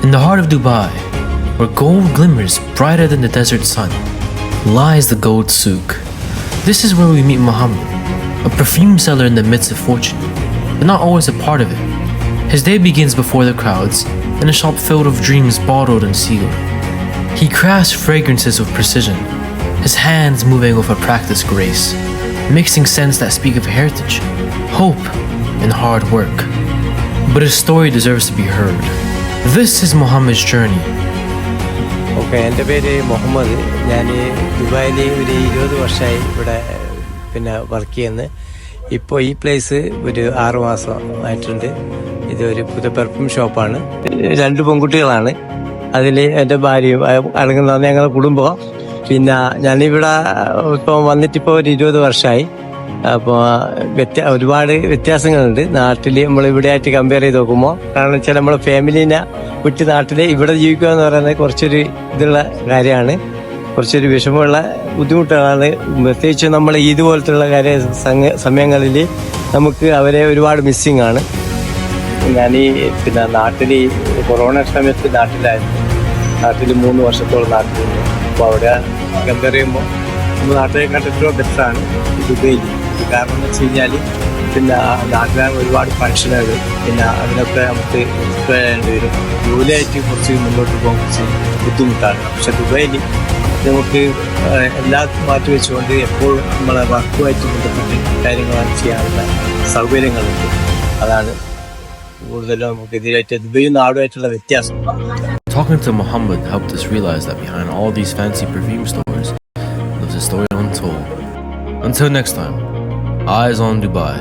In the heart of Dubai, where gold glimmers brighter than the desert sun, lies the gold souk. This is where we meet Muhammad, a perfume seller in the midst of fortune, but not always a part of it. His day begins before the crowds, in a shop filled with dreams bottled and sealed. He crafts fragrances with precision, his hands moving with a practiced grace, mixing scents that speak of heritage, hope, and hard work. But his story deserves to be heard. This is Muhammad's journey. Okay, എൻ്റെ പേര് മുഹമ്മദ്. ഞാൻ ദുബായിൽ ഒരു 20 വർഷമായി ഇവിടെ work ചെയ്യുന്നത്. ഇപ്പോൾ ഈ പ്ലേസ് ഒരു 6 മാസം ആയിട്ടുണ്ട്. ഇതൊരു പുതിയ പെർഫ്യൂം ഷോപ്പാണ്. 2 പെൺകുട്ടികളാണ്, അതിൽ എൻ്റെ ഭാര്യയും അടങ്ങുന്നതാണ് ഞങ്ങളുടെ കുടുംബം. പിന്നെ ഞാനിവിടെ ഇപ്പോൾ വന്നിട്ടിപ്പോൾ ഒരു 20 വർഷമായി. അപ്പോൾ ഒരുപാട് വ്യത്യാസങ്ങളുണ്ട് നാട്ടിൽ നമ്മളിവിടെ ആയിട്ട് കമ്പയർ ചെയ്ത് നോക്കുമ്പോൾ. കാരണം വെച്ചാൽ നമ്മളെ ഫാമിലീനെ വിട്ട് നാട്ടിൽ ഇവിടെ ജീവിക്കുക എന്ന് പറയുന്നത് കുറച്ചൊരു ഇതുള്ള കാര്യമാണ്, കുറച്ചൊരു വിഷമമുള്ള ബുദ്ധിമുട്ടുകളാണ്. പ്രത്യേകിച്ച് നമ്മൾ ഇതുപോലത്തുള്ള സമയങ്ങളിൽ നമുക്ക് അവരെ ഒരുപാട് മിസ്സിങ് ആണ്. ഞാൻ നാട്ടിൽ കൊറോണ സമയത്ത് നാട്ടിലായിരുന്നു. നാട്ടിൽ 3 വർഷത്തോളം നാട്ടിലുണ്ട്. അപ്പോൾ അവിടെ കമ്പയർ ചെയ്യുമ്പോൾ നമ്മൾ നാട്ടിലെ കണ്ടിട്ടോ ബെറ്ററാണ് ദുബൈയിൽ. കാരണം എന്ന് വെച്ച് കഴിഞ്ഞാൽ നാട്ടിലാണ് ഒരുപാട് ഫങ്ഷനുകൾ, അതിനൊക്കെ നമുക്ക് ചെയ്യേണ്ടി വരും. ജോലിയായിട്ട് കുറച്ച് മുന്നോട്ട് പോകാൻ കുറച്ച് ബുദ്ധിമുട്ടാണ്. പക്ഷെ ദുബൈയിൽ നമുക്ക് എല്ലാം മാറ്റി വെച്ചുകൊണ്ട് എപ്പോഴും നമ്മളെ വർക്കുമായിട്ട് ബന്ധപ്പെട്ട് കാര്യങ്ങളാണ് ചെയ്യാനുള്ള സൗകര്യങ്ങളുണ്ട്. അതാണ് കൂടുതലും നമുക്ക് ഇതിലായിട്ട് ദുബൈയും നാടുമായിട്ടുള്ള വ്യത്യാസം. Talking to Muhammad helped us realize that behind all these fancy perfume stores, there's a story untold. Until next time, eyes on Dubai.